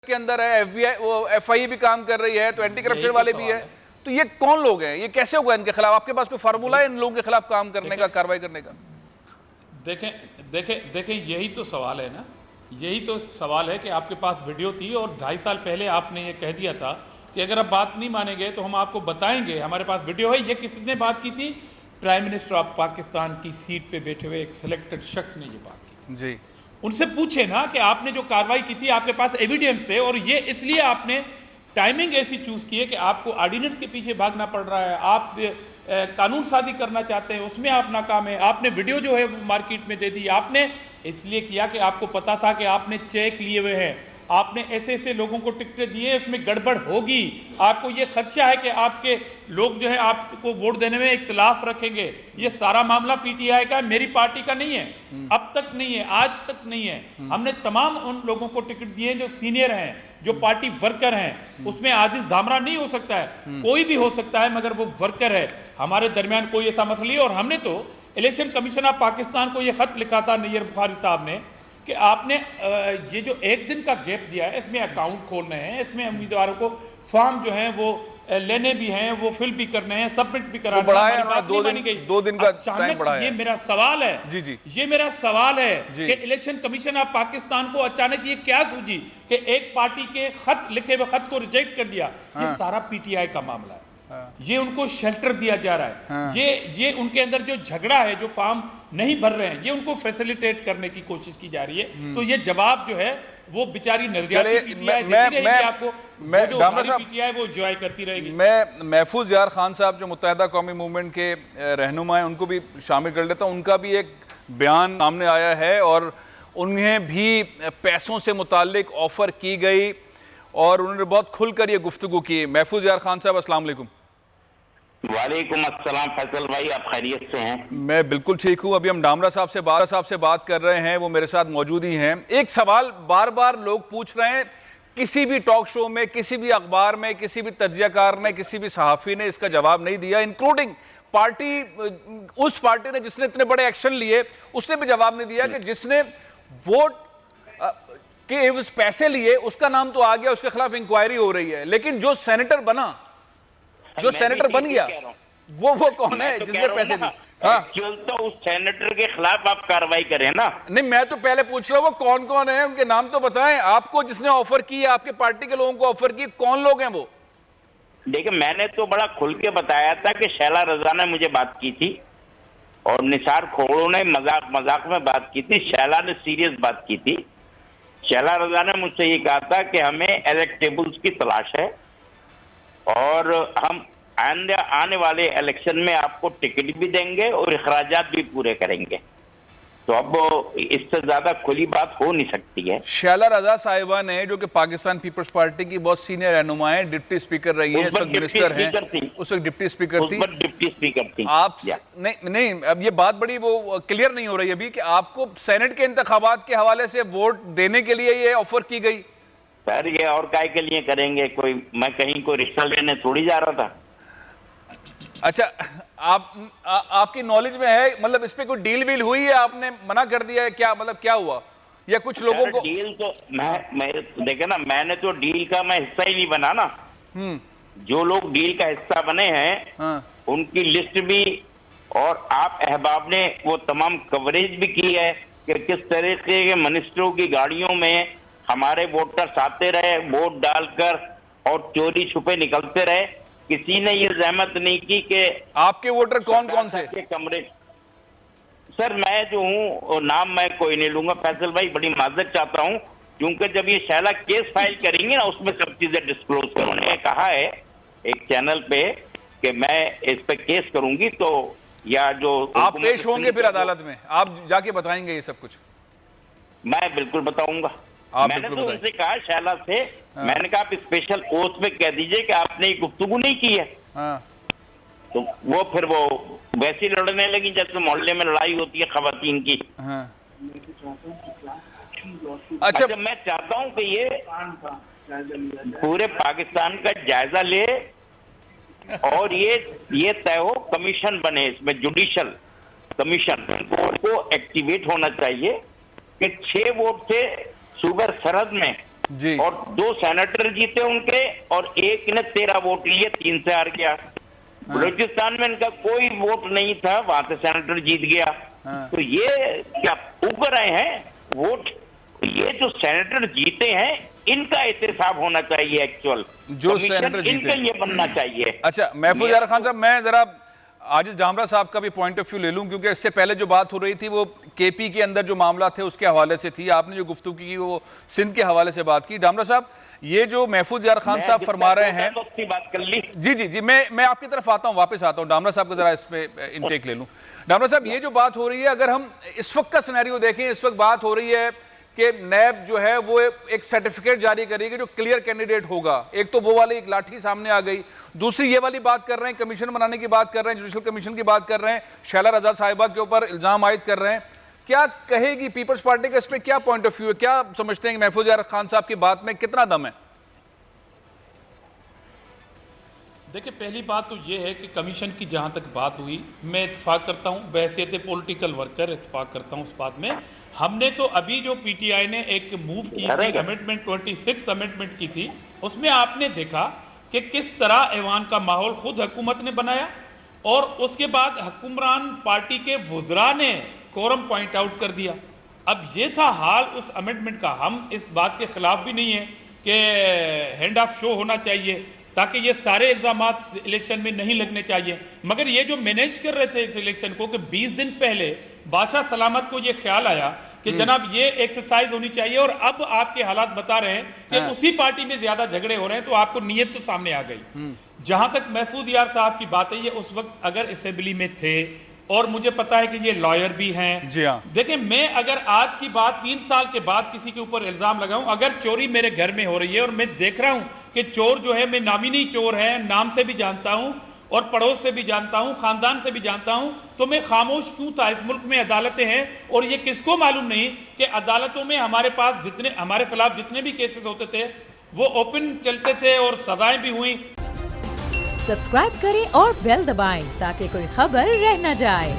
के अंदर है, एफबीआई वो एफआई भी काम कर रही है, तो एंटी करप्शन वाले भी है। तो ये कौन लोग हैं, ये कैसे होगा इनके खिलाफ? आपके पास कोई फार्मूला है इन लोगों के खिलाफ काम करने का, कार्रवाई करने का? देखें यही तो सवाल है ना, यही तो सवाल है कि आपके पास वीडियो थी और 2.5 साल पहले आपने ये कह दिया था कि अगर आप बात नहीं मानेंगे तो हम आपको बताएंगे, हमारे पास वीडियो है। ये किसने बात की थी? प्राइम मिनिस्टर ऑफ पाकिस्तान की सीट पे बैठे हुए एक सिलेक्टेड शख्स ने ये बात की जी। उनसे पूछे ना कि आपने जो कार्रवाई की थी, आपके पास एविडेंस है, और ये इसलिए आपने टाइमिंग ऐसी चूज की है कि आपको ऑर्डिनेंस के पीछे भागना पड़ रहा है, आप कानून साजी करना चाहते हैं, उसमें आप नाकाम है। आपने वीडियो जो है वो मार्केट में दे दी, आपने इसलिए किया कि आपको पता था कि आपने चेक लिए हुए हैं, आपने ऐसे ऐसे लोगों को टिकटें दिए, इसमें गड़बड़ होगी। आपको ये खदशा है कि आपके लोग जो है आपको वोट देने में इख्तिलाफ रखेंगे। ये सारा मामला पीटीआई का, मेरी पार्टी का नहीं है, अब तक नहीं है, आज तक नहीं है। हमने तमाम उन लोगों को टिकट दिए जो सीनियर हैं, जो पार्टी वर्कर हैं। उसमें आजिज धामरा नहीं हो सकता है, कोई भी हो सकता है, मगर वो वर्कर है। हमारे दरमियान कोई ऐसा मसला नहीं है। और हमने तो इलेक्शन कमीशन ऑफ पाकिस्तान को ये खत लिखा था नैयर बुखारी साहब ने कि आपने ये जो एक दिन का गैप दिया है, इसमें अकाउंट खोलने हैं, इसमें उम्मीदवारों को फॉर्म जो है वो लेने भी हैं, वो फिल भी करने हैं, सबमिट भी कराना है। दो दिन का टाइम बढ़ाया। ये मेरा सवाल है, जी, ये मेरा सवाल है कि इलेक्शन कमीशन ऑफ पाकिस्तान को अचानक ये क्या सूझी कि एक पार्टी के खत लिखे हुए खत को रिजेक्ट कर दिया। ये सारा पीटीआई का मामला है। ये उनको शेल्टर दिया जा रहा है। ये उनके अंदर जो झगड़ा है, जो फॉर्म नहीं भर रहे हैं, ये उनको फैसिलिटेट करने की कोशिश की जा रही है। तो ये जवाब जो है वो बेचारी नजरियाती पीटीआई देती रहेगी आपको, जो पीटीआई वो एंजॉय करती रहेगी। मैं महफूज यार खान साहब जो मुत्तहिदा कौमी मूवमेंट के रहनुमा हैं, उनको भी शामिल कर लेता हूं। उनका भी एक बयान सामने आया है और उन्हें भी पैसों से मुताल्लिक ऑफर की गई और उन्होंने बहुत खुलकर ये गुफ्तगू की। महफूज यार खान साहब, अस्सलाम वालेकुम। वालेकुम अस्सलाम फैसल भाई, आप खैरियत से हैं? मैं बिल्कुल ठीक हूँ। अभी हम डामरा साहब से बात कर रहे हैं, वो मेरे साथ मौजूद ही हैं। एक सवाल बार बार लोग पूछ रहे हैं, किसी भी टॉक शो में, किसी भी अखबार में, किसी भी तज्जियाकार ने, किसी भी सहाफ़ी ने इसका जवाब नहीं दिया, इंक्लूडिंग उस पार्टी ने जिसने इतने बड़े एक्शन लिए, उसने भी जवाब नहीं दिया कि जिसने वोट के एवज पैसे लिए उसका नाम तो आ गया, उसके खिलाफ इंक्वायरी हो रही है, लेकिन जो सेनेटर बना, जो सेनेटर बन गया, वो कौन है जिसने पैसे दिए? हाँ, तो उस सेनेटर के खिलाफ आप कार्रवाई करें ना। नहीं, मैं तो पहले पूछ रहा हूँ वो कौन कौन है, उनके नाम तो बताएं। आपको जिसने ऑफर की है, आपके पार्टी के लोगों को ऑफर की, कौन लोग हैं वो? देखिए, मैंने तो बड़ा खुल के बताया था कि शैला रजा ने मुझे बात की थी और निसार खोड़ो ने मजाक में बात की थी। शैला ने सीरियस बात की थी। शैला रजा ने मुझसे ये कहा था कि हमें इलेक्टेबल्स की तलाश है और हम आने वाले इलेक्शन में आपको टिकट भी देंगे और अखराजात भी पूरे करेंगे। तो अब इससे ज्यादा खुली बात हो नहीं सकती है। शैला रजा साहिबा ने, जो कि पाकिस्तान पीपल्स पार्टी की बहुत सीनियर रहनुमा है, डिप्टी स्पीकर रही है, मिनिस्टर हैं, उस वक्त डिप्टी स्पीकर थी। आप नहीं, अब ये बात बड़ी वो क्लियर नहीं हो रही अभी कि आपको सेनेट के इंतखाबात के हवाले से वोट देने के लिए ये ऑफर की गई। सर, ये और काय के लिए करेंगे? मैं कहीं कोई रिश्ता लेने थोड़ी जा रहा था। अच्छा, आपकी नॉलेज में है, मतलब इस पे कोई डील वील हुई है, आपने मना कर दिया है क्या? मतलब क्या हुआ? या कुछ लोगों को डील तो मैं देखे ना, मैंने तो डील का मैं हिस्सा ही नहीं बना ना। जो लोग डील का हिस्सा बने हैं उनकी लिस्ट भी, और आप अहबाब ने वो तमाम कवरेज भी की है कि किस तरीके के मिनिस्टरों की गाड़ियों में हमारे वोटर्स आते रहे, वोट डालकर, और चोरी छुपे निकलते रहे। किसी ने ये जहमत नहीं की कि आपके वोटर कौन कौन से कमरे। सर, मैं जो हूँ, नाम मैं कोई नहीं लूंगा फैसल भाई, बड़ी माजरत चाहता हूँ, क्योंकि जब ये शैला केस फाइल करेंगे ना, उसमें सब चीजें डिस्क्लोज करूँ। उन्होंने कहा है एक चैनल पे कि मैं इस पे केस करूंगी, तो या जो आप पेश होंगे फिर अदालत में, आप जाके बताएंगे ये सब कुछ? मैं बिल्कुल बताऊंगा। मैंने तो उनसे कहा, शैला से, मैंने कहा आप स्पेशल ओथ में कह दीजिए कि आपने गुफ्तगू नहीं की है। तो वो फिर वो वैसी लड़ने लगी जैसे मोहल्ले में लड़ाई होती है खवातीन की। अच्छा, मैं चाहता हूं कि ये पूरे पाकिस्तान का जायजा ले और ये तय हो, कमीशन बने, इसमें जुडिशल कमीशन को एक्टिवेट होना चाहिए कि 6 वोट से सूबे सरहद में जी। और 2 सेनेटर जीते उनके, और एक ने 13 वोट लिए, 3 से हार गया। बलूचिस्तान में इनका कोई वोट नहीं था, वहां से सेनेटर जीत गया। तो ये क्या उग रहे हैं वोट? ये जो सेनेटर जीते हैं, इनका एहतसाब होना चाहिए। एक्चुअल जो सेनेटर जीते इनका ये बनना चाहिए। अच्छा, महफूज यार खान साहब, मैं जरा आजिज डामरा साहब का भी पॉइंट ऑफ व्यू ले लूं, क्योंकि इससे पहले जो बात हो रही थी वो केपी के अंदर जो मामला थे उसके हवाले से थी। आपने जो गुफ्तगू की वो सिंध के हवाले से बात की। डामरा साहब, ये जो महफूज यार खान साहब फरमा रहे हैं, बात कर ली। जी जी जी, मैं आपकी तरफ आता हूं, वापस आता हूं। डामरा साहब को जरा इसमें इनटेक ले लूं। डामरा साहब, ये जो बात हो रही है, अगर हम इस वक्त का सिनेरियो देखें, इस वक्त बात हो रही है कि नैब जो है वो एक सर्टिफिकेट जारी करेगी जो क्लियर कैंडिडेट होगा। एक तो वो वाली एक लाठी सामने आ गई, दूसरी ये वाली बात कर रहे हैं, कमीशन बनाने की बात कर रहे हैं, जुडिशल कमीशन की बात कर रहे हैं, शैला रजा साहिबा के ऊपर इल्जाम आयद कर रहे हैं। क्या कहेगी पीपल्स पार्टी का इस पर, क्या पॉइंट ऑफ व्यू है? क्या समझते हैं महफूज यार खान साहब की बात में कितना दम है? देखिए, पहली बात तो ये है कि कमीशन की जहाँ तक बात हुई, मैं इत्तेफाक करता हूँ, बहैसियत पॉलिटिकल वर्कर इत्तेफाक करता हूँ उस बात में। हमने तो अभी जो पीटीआई ने एक मूव की थी, अमेंडमेंट 26 अमेंडमेंट की थी, उसमें आपने देखा कि किस तरह ऐवान का माहौल खुद हुकूमत ने बनाया, और उसके बाद हुक्मरान पार्टी के वुज़रा ने कोरम पॉइंट आउट कर दिया। अब ये था हाल उस अमेंडमेंट का। हम इस बात के खिलाफ भी नहीं है कि हैंड ऑफ शो होना चाहिए, ताकि ये सारे इल्जामात इलेक्शन में नहीं लगने चाहिए। मगर ये जो मैनेज कर रहे थे इस इलेक्शन को, कि 20 दिन पहले बादशाह सलामत को ये ख्याल आया कि जनाब ये एक्सरसाइज होनी चाहिए, और अब आपके हालात बता रहे हैं कि उसी पार्टी में ज्यादा झगड़े हो रहे हैं, तो आपको नीयत तो सामने आ गई। जहां तक महफूज यार साहब की बात है, ये उस वक्त अगर असेंबली में थे, और मुझे पता है कि ये लॉयर भी हैं। जी हाँ। देखिए, मैं अगर आज की बात 3 साल के बाद किसी के ऊपर इल्जाम लगाऊं, अगर चोरी मेरे घर में हो रही है और मैं देख रहा हूं कि चोर जो है, मैं नामिनी चोर है, नाम से भी जानता हूं और पड़ोस से भी जानता हूं, खानदान से भी जानता हूं, तो मैं खामोश क्यों था? इस मुल्क में अदालतें हैं, और ये किसको मालूम नहीं कि अदालतों में हमारे पास जितने हमारे खिलाफ जितने भी केसेस होते थे वो ओपन चलते थे और सजाएं भी हुई। सब्सक्राइब करें और बेल दबाएं ताकि कोई खबर रह न जाए।